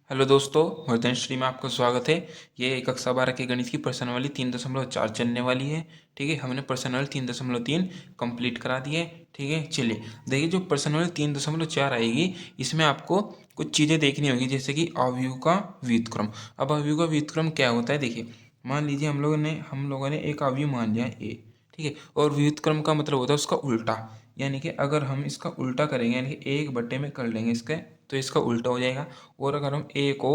Hello दोस्तों, वर्धनश्री में आपका स्वागत है। ये कक्षा 12 के गणित की प्रश्नावली 3.4 चलने वाली है। ठीक है, हमने प्रश्नावली 3.3 कंप्लीट करा दी है। ठीक है, चलिए देखिए, जो प्रश्नावली 3.4 आएगी इसमें आपको कुछ चीज़ें देखनी होगी, जैसे कि अवयव का व्युत्क्रम। अब अवयव का व्युत्क्रम क्या होता है, देखिए मान लीजिए हम लोगों ने एक अवयव मान लिया ए। ठीक है, और व्युत्क्रम का मतलब होता है उसका उल्टा, यानी कि अगर हम इसका उल्टा करेंगे, यानी कि 1/में कर लेंगे इसके, तो इसका उल्टा हो जाएगा। और अगर हम ए को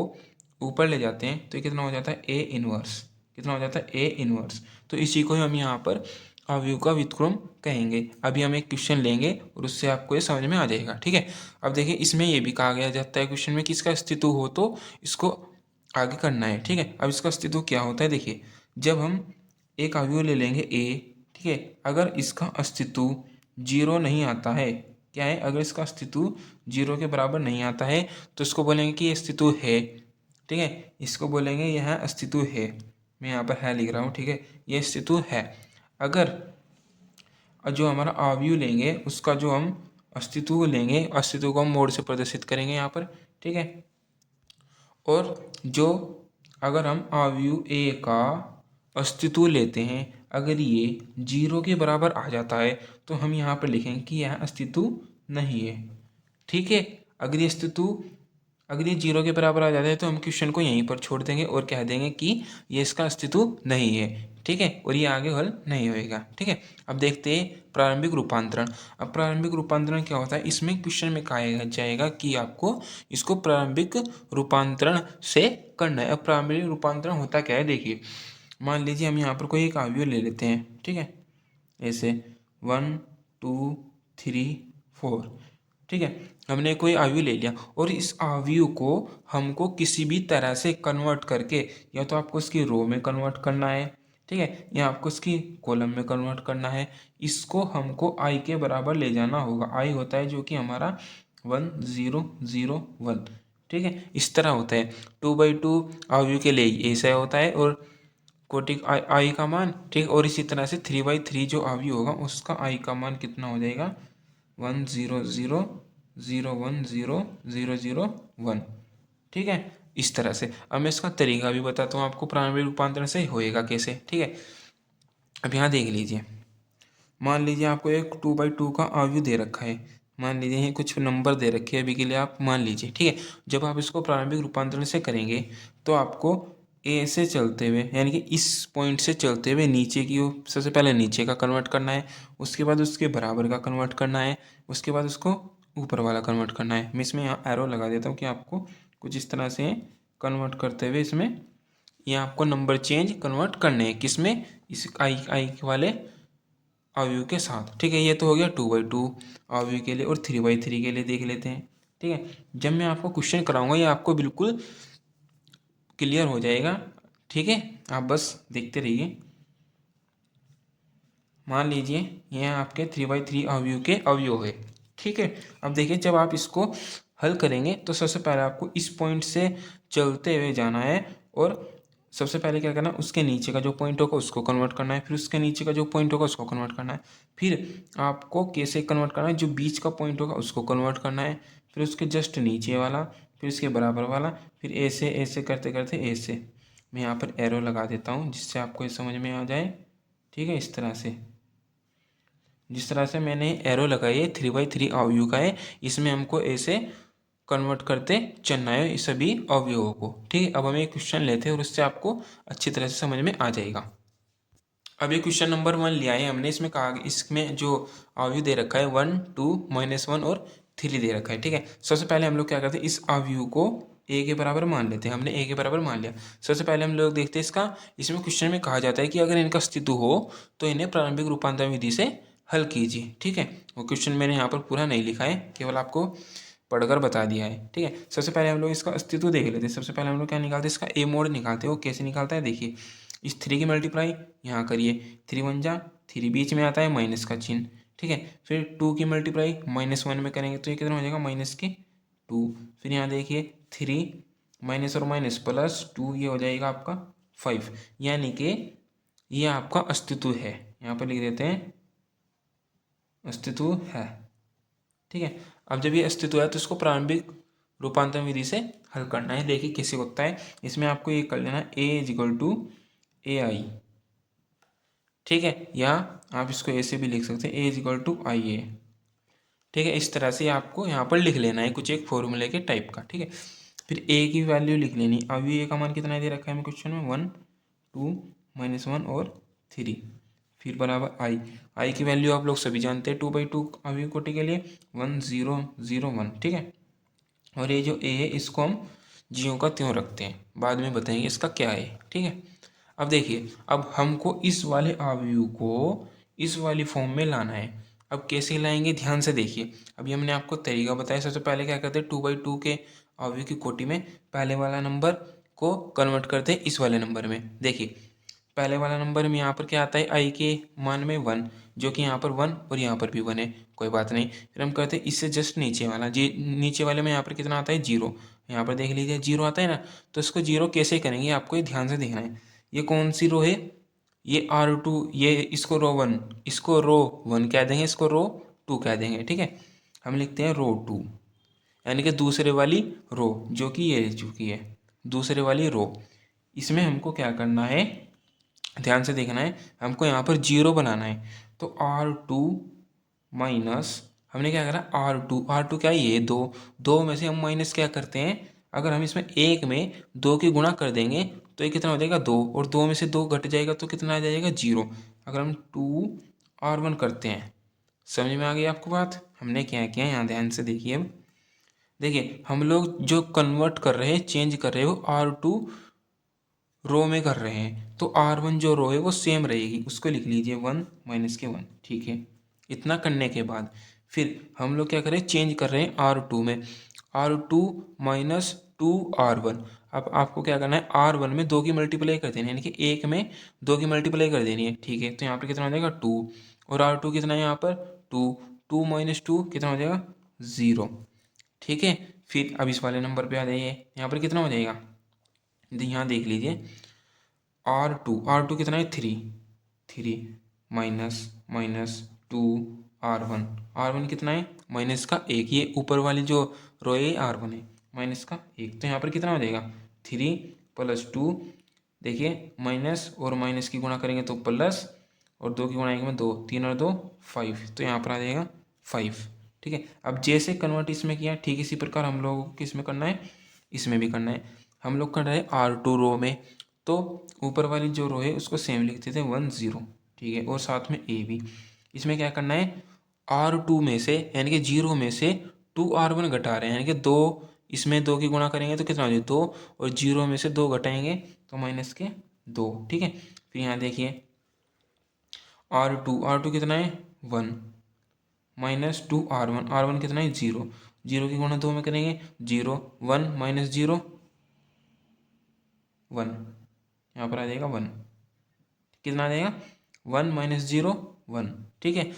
ऊपर ले जाते हैं तो ये कितना हो जाता है, ए इनवर्स। कितना हो जाता है, ए इनवर्स। तो इसी को हम यहाँ पर अवयव का व्युत्क्रम कहेंगे। अभी हम एक क्वेश्चन लेंगे और उससे आपको ये समझ में आ जाएगा। ठीक है, अब देखिए इसमें ये भी कहा गया जाता है क्वेश्चन में कि इसका अस्तित्व हो तो इसको आगे करना है। ठीक है, अब इसका अस्तित्व क्या होता है, देखिए जब हम एक अवयव ले लेंगे ए, ठीक है, अगर इसका अस्तित्व जीरो नहीं आता है, क्या है, अगर इसका अस्तित्व जीरो के बराबर नहीं आता है तो इसको बोलेंगे कि ये अस्तित्व है। ठीक है, इसको बोलेंगे यह अस्तित्व है। मैं यहाँ पर है लिख रहा हूँ। ठीक है, ये अस्तित्व है। अगर जो हमारा अवयव लेंगे उसका जो हम अस्तित्व लेंगे, अस्तित्व को हम मोड से प्रदर्शित करेंगे यहाँ पर। ठीक है, और जो अगर हम अवयव ए का अस्तित्व लेते हैं, अगर ये जीरो के बराबर आ जाता है तो हम यहाँ पर लिखेंगे कि यह अस्तित्व नहीं है। ठीक है, अगर ये अस्तित्व अगर ये जीरो के बराबर आ जाता है तो हम क्वेश्चन को यहीं पर छोड़ देंगे और कह देंगे कि ये इसका अस्तित्व नहीं है। ठीक है, और ये आगे हल नहीं होएगा। ठीक है, अब देखते हैं प्रारंभिक रूपांतरण। अब प्रारंभिक रूपांतरण क्या होता है, इसमें क्वेश्चन में कहा जाएगा कि आपको इसको प्रारंभिक रूपांतरण से करना है। अब प्रारंभिक रूपांतरण होता क्या है, देखिए मान लीजिए हम यहाँ पर कोई एक अवयव ले लेते हैं। ठीक है, ऐसे 1 2 3 4। ठीक है, हमने कोई अवयव ले लिया और इस अवयव को हमको किसी भी तरह से कन्वर्ट करके, या तो आपको इसकी रो में कन्वर्ट करना है, ठीक है, या आपको इसकी कॉलम में कन्वर्ट करना है। इसको हमको आई के बराबर ले जाना होगा। आई होता है जो कि हमारा 1 0 0 1। ठीक है, इस तरह होता है। 2/2 अवयव के लिए ऐसा होता है, और कोटिक आई का मान, ठीक, और इसी तरह से 3/3 जो अवयव होगा उसका आई का मान कितना हो जाएगा, 1 0 0 0 1 0 0 0 1। ठीक है, इस तरह से। अब मैं इसका तरीका भी बताता हूँ आपको, प्रारंभिक रूपांतरण से होएगा कैसे। ठीक है, अब यहाँ देख लीजिए, मान लीजिए आपको एक 2/2 का अवयव दे रखा है। मान लीजिए ये कुछ नंबर दे रखे हैं, अभी के लिए आप मान लीजिए। ठीक है, जब आप इसको प्रारंभिक रूपांतरण से करेंगे तो आपको ए से चलते हुए, यानी कि इस पॉइंट से चलते हुए नीचे की ओर सबसे पहले नीचे का कन्वर्ट करना है, उसके बाद उसके बराबर का कन्वर्ट करना है, उसके बाद उसको ऊपर वाला कन्वर्ट करना है। मैं इसमें यहाँ एरो लगा देता हूँ कि आपको कुछ इस तरह से कन्वर्ट करते हुए इसमें यहाँ आपको नंबर चेंज कन्वर्ट करने हैं, किसमें, इस आई वाले अवयव के साथ। ठीक है, ये तो हो गया 2/2 अवयव के लिए। और 3/3 के लिए देख लेते हैं। ठीक है, जब मैं आपको क्वेश्चन कराऊंगा ये आपको बिल्कुल क्लियर हो जाएगा। ठीक है, आप बस देखते रहिए। मान लीजिए ये आपके 3/3 अवयव के अवयव है। ठीक है, अब देखिए जब आप इसको हल करेंगे तो सबसे पहले आपको इस पॉइंट से चलते हुए जाना है, और सबसे पहले क्या करना है, उसके नीचे का जो पॉइंट होगा उसको कन्वर्ट करना है, फिर उसके नीचे का जो पॉइंट होगा उसको कन्वर्ट करना है, फिर आपको कैसे कन्वर्ट करना है, जो बीच का पॉइंट होगा उसको कन्वर्ट करना है, फिर उसके जस्ट नीचे वाला, फिर उसके बराबर वाला, फिर ऐसे ऐसे करते करते ऐसे। मैं यहाँ पर एरो लगा देता हूँ जिससे आपको ये समझ में आ जाए। ठीक है, इस तरह से, जिस तरह से मैंने एरो लगाई है 3/3 अवयव का है, इसमें हमको ऐसे कन्वर्ट करते चलना है इस सभी अवयवों को। ठीक है, अब हम एक क्वेश्चन लेते हैं और उससे आपको अच्छी तरह से समझ में आ जाएगा। अब ये क्वेश्चन नंबर 1 लिया है हमने। इसमें कहा, इसमें जो अवयव दे रखा है 1 2 -1 और 3 दे रखा है। ठीक है, सबसे पहले हम लोग क्या करते हैं, इस अवयव को ए के बराबर मान लेते हैं। हमने ए के बराबर मान लिया। सबसे पहले हम लोग देखते हैं इसका, इसमें क्वेश्चन में कहा जाता है कि अगर इनका अस्तित्व हो तो इन्हें प्रारंभिक रूपांतरण विधि से हल कीजिए। ठीक है, वो क्वेश्चन मैंने यहाँ पर पूरा नहीं लिखा है, केवल आपको पढ़कर बता दिया है। ठीक है, सबसे पहले हम लोग इसका अस्तित्व देख लेते हैं। सबसे पहले हम लोग क्या निकालते हैं, इसका ए मोड निकालते हैं। वो कैसे निकालता है, देखिए इस 3 की मल्टीप्लाई यहाँ करिए, 3 1 जा 3, बीच में आता है माइनस का चिन्ह। ठीक है, फिर 2 की मल्टीप्लाई -1 में करेंगे तो ये कितना हो जाएगा, -2। फिर यहाँ देखिए 3 माइनस और माइनस +2, ये हो जाएगा आपका 5, यानी कि ये आपका अस्तित्व है। यहाँ पर लिख देते हैं अस्तित्व है। ठीक है, अब जब ये अस्तित्व है तो इसको प्रारंभिक रूपांतरण विधि से हल करना है। देखिए कैसे होता है, इसमें आपको ये कर लेना ए इज इक्वल टू ए आई, ठीक है, या आप इसको ऐसे भी लिख सकते हैं ए इज इक्वल टू आई ए, ठीक है। इस तरह से आपको यहाँ पर लिख लेना है कुछ एक फॉर्मूले के टाइप का, ठीक है। फिर ए की वैल्यू लिख लेनी। अभी ए का मान कितना दे रखा है हमें क्वेश्चन में, 1 2 -1 और 3, फिर बराबर आई की वैल्यू आप लोग सभी जानते हैं 2/2 अवयव कोटि के लिए 1 0 0 1, ठीक है। और ये जो ए है इसको हम ज्यों का त्यों रखते हैं, बाद में बताएंगे इसका क्या है, ठीक है। अब देखिए, अब हमको इस वाले अवयव को इस वाली फॉर्म में लाना है। अब कैसे लाएंगे, ध्यान से देखिए। अभी हमने आपको तरीका बताया। सबसे पहले क्या करते हैं, 2/2 के अवयव की कोटि में पहले वाला नंबर को कन्वर्ट करते हैं इस वाले नंबर में। देखिए पहले वाला नंबर में यहाँ पर क्या आता है, आई के मान में 1, जो कि यहाँ पर 1 और यहाँ पर भी 1 है, कोई बात नहीं। फिर हम करते हैं इससे जस्ट नीचे वाला, जी नीचे वाले में यहाँ पर कितना आता है, 0। यहाँ पर देख लीजिए 0 आता है ना, तो इसको 0 कैसे करेंगे आपको ये ध्यान से देखना है। ये कौन सी रो है, ये R2, ये इसको रो 1, इसको रो 1 कह देंगे, इसको रो 2 कह देंगे, ठीक है। हम लिखते हैं रो 2, यानी कि दूसरे वाली रो, जो कि ये चुकी है दूसरे वाली रो। इसमें हमको क्या करना है, ध्यान से देखना है, हमको यहाँ पर 0 बनाना है। तो R2 माइनस, हमने क्या करा, R2 क्या है, ये 2 में से हम माइनस क्या करते हैं, अगर हम इसमें 1 में 2 की गुणा कर देंगे तो ये कितना हो जाएगा, 2, और 2 में से 2 घट जाएगा तो कितना आ जाएगा, 0। अगर हम 2R1 करते हैं, समझ में आ गई आपको बात, हमने क्या किया यहाँ ध्यान से देखिए। अब देखिए हम लोग जो कन्वर्ट कर रहे हैं, चेंज कर रहे हो R2 रो में कर रहे हैं, तो R1 जो रो है वो सेम रहेगी, उसको लिख लीजिए 1 - 1, ठीक है। इतना करने के बाद फिर हम लोग क्या करें, चेंज कर रहे हैं R2 में, R2 - 2R1। अब आपको क्या करना है, R1 में 2 की मल्टीप्लाई कर देनी है, यानी कि 1 में 2 की मल्टीप्लाई कर देनी है, ठीक है। तो यहाँ पर कितना हो जाएगा 2, और R2 कितना है यहाँ पर 2, 2 - 2 कितना हो जाएगा 0, ठीक है। फिर अब इस वाले नंबर पे आ जाइए, यहाँ पर कितना हो जाएगा, यहाँ देख लीजिए R2 कितना है 3 -2R1 कितना है माइनस का 1, ये ऊपर वाली जो रो है R1 है, माइनस का 1, तो यहाँ पर कितना हो जाएगा 3 + 2, देखिए माइनस और माइनस की गुणा करेंगे तो प्लस, और 2 की गुणा में 2, 3 और 2 5, तो यहाँ पर आ जाएगा 5, ठीक है। अब जैसे कन्वर्ट इसमें किया, ठीक इसी प्रकार हम लोगों को किस में करना है, इसमें भी करना है। हम लोग कर रहे हैं R2 रो में, तो ऊपर वाली जो रो है उसको सेम लिख देते हैं 1 0, ठीक है, और साथ में ए भी। इसमें क्या करना है, R2 में से यानी कि 0 में से 2R1 घटा रहे हैं, यानी कि 2, इसमें 2 की गुणा करेंगे तो कितना हो जाए 2, और 0 में से 2 घटाएंगे तो -2, ठीक है। फिर यहाँ देखिए R2 कितना है 1 -2R1 कितना है 0, 0 की गुणा 2 में करेंगे 0, 1 - 0 1, यहाँ पर आ जाएगा 1, कितना आ जाएगा 1 - 0 1, ठीक है।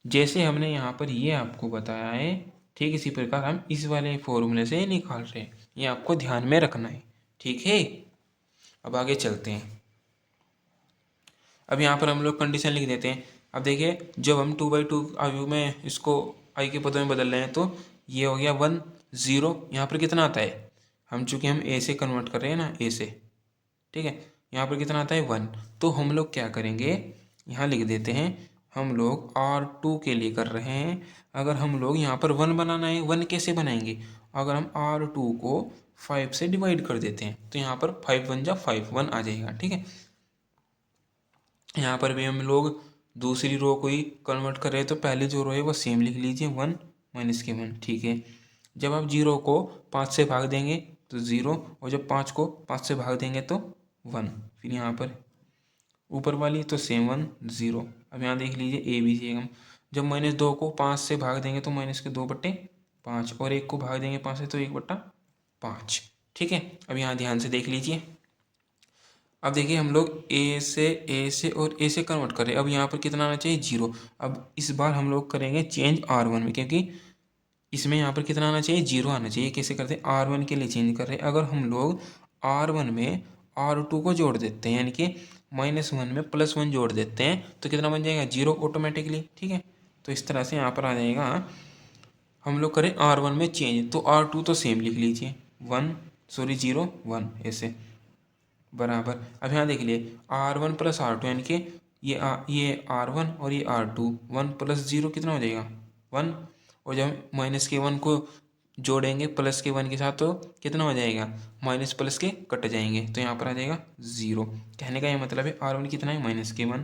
जैसे हमने यहाँ पर ये आपको बताया है, ठीक इसी प्रकार हम इस वाले फॉर्मूले से निकाल रहे हैं, ये आपको ध्यान में रखना है, ठीक है। अब आगे चलते हैं। अब यहाँ पर हम लोग कंडीशन लिख देते हैं। अब देखिए जब हम 2/2 अवयव में इसको आई के पदों में बदल रहे हैं, तो ये हो गया 1 0, यहाँ पर कितना आता है, हम चूँकि हम ए से कन्वर्ट कर रहे हैं ना, ए से, ठीक है, यहाँ पर कितना आता है 1, तो हम लोग क्या करेंगे, यहाँ लिख देते हैं, हम लोग R2 के लिए कर रहे हैं। अगर हम लोग यहाँ पर 1 बनाना है, 1 कैसे बनाएंगे, अगर हम R2 को 5 से डिवाइड कर देते हैं तो यहाँ पर 5 1 जा 5 1 आ जाएगा, ठीक है। यहाँ पर भी हम लोग दूसरी रो को ही कन्वर्ट कर रहे हैं, तो पहले जो रो है वो सेम लिख लीजिए 1 - 1, ठीक है। जब आप 0 को 5 से भाग देंगे तो 0, और जब 5 को 5 से भाग देंगे तो 1, फिर यहाँ पर ऊपर वाली तो सेम 1 0। अब यहाँ देख लीजिए ए बी सी हम जब -2 को 5 से भाग देंगे तो -2/5, और 1 को भाग देंगे 5 से तो 1/5, ठीक है। अब यहाँ ध्यान से देख लीजिए। अब देखिए हम लोग ए से और ए से कन्वर्ट कर रहे हैं। अब यहाँ पर कितना आना चाहिए 0। अब इस बार हम लोग करेंगे चेंज R1 में, क्योंकि इसमें यहाँ पर कितना आना चाहिए 0 आना चाहिए। कैसे करते हैं, R1 के लिए चेंज कर रहे हैं। अगर हम लोग R1 में R2 को जोड़ देते हैं, यानी कि -1 में +1 जोड़ देते हैं, तो कितना बन जाएगा 0 ऑटोमेटिकली, ठीक है। तो इस तरह से यहाँ पर आ जाएगा। हम लोग करें R1 में चेंज, तो R2 तो सेम लिख लीजिए 0 1 ऐसे बराबर। अब यहाँ देख लिए R1 प्लस R2 यानी कि ये R1 और ये R2 1 प्लस 0 कितना हो जाएगा 1। और जब हम माइनस के 1 को जोड़ेंगे प्लस के 1 के साथ तो कितना हो जाएगा माइनस प्लस के कट जाएंगे तो यहाँ पर आ जाएगा 0। कहने का ये मतलब है R1 कितना है -1,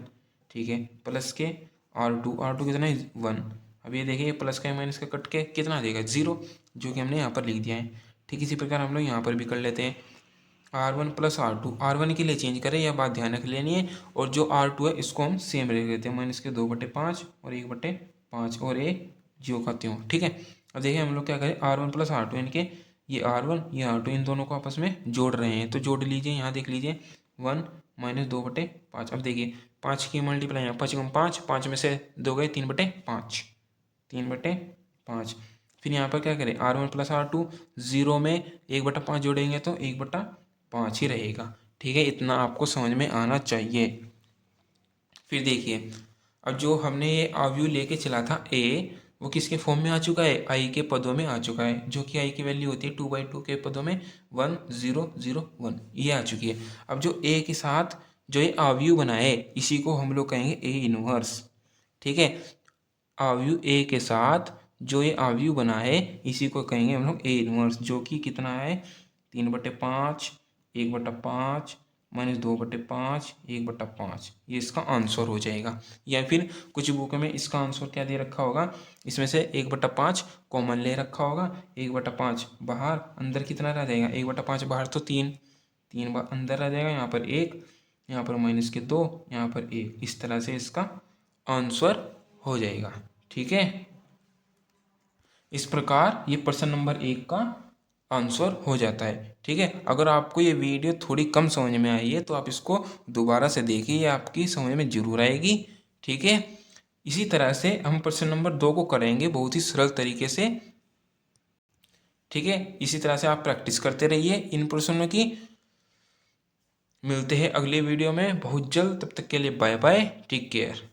ठीक है, प्लस के R2 कितना है 1। अब ये देखिए प्लस का माइनस का कट के कितना आ जाएगा 0, जो कि हमने यहाँ पर लिख दिया है। ठीक इसी प्रकार हम लोग यहाँ पर भी कर लेते हैं R1 प्लस R2, R1 के लिए चेंज करें यह बात ध्यान रख लेनी है। और जो R2 है इसको हम सेम रख देते हैं -2/5 और 1/5 और ये जो का त्यों। ठीक है, अब देखिए हम लोग क्या करें R1 प्लस R2 यानी कि ये R1 ये R2 इन दोनों को आपस में जोड़ रहे हैं तो जोड़ लीजिए। यहाँ देख लीजिए 1 -2/5। अब देखिए 5 की मल्टीप्लाई यहाँ 5 5 में से 2 गए 3/5 3/5। फिर यहाँ पर क्या करें R1 प्लस R2 0 में 1/5 जोड़ेंगे तो 1/5 ही रहेगा। ठीक है, इतना आपको समझ में आना चाहिए। फिर देखिए अब जो हमने ये अवयव लेके चला था A वो किसके फॉर्म में आ चुका है I के पदों में आ चुका है, जो कि I की वैल्यू होती है 2/2 के पदों में 1 0 0 1 ये आ चुकी है। अब जो A के साथ जो ये अवयव बनाए इसी को हम लोग कहेंगे A इनवर्स। ठीक है, अवयव A के साथ जो ये अवयव बना है इसी को कहेंगे हम लोग A इनवर्स, जो कि कितना है 3/5 1/5 -2/5 1/5 ये इसका आंसर हो जाएगा। या फिर कुछ बुक में इसका आंसर क्या दे रखा होगा, इसमें से 1/5 कॉमन ले रखा होगा, 1/5 बाहर, अंदर कितना रह जाएगा 1/5 बाहर तो 3 अंदर रह जाएगा, यहाँ पर 1 यहाँ पर -2 यहाँ पर 1, इस तरह से इसका आंसर हो जाएगा। ठीक है, इस प्रकार ये प्रश्न नंबर 1 का आंसर हो जाता है। ठीक है, अगर आपको ये वीडियो थोड़ी कम समझ में आई है तो आप इसको दोबारा से देखिए, आपकी समझ में जरूर आएगी। ठीक है, इसी तरह से हम प्रश्न नंबर 2 को करेंगे बहुत ही सरल तरीके से। ठीक है, इसी तरह से आप प्रैक्टिस करते रहिए इन प्रश्नों की। मिलते हैं अगले वीडियो में बहुत जल्द, तब तक के लिए बाय बाय, टेक केयर।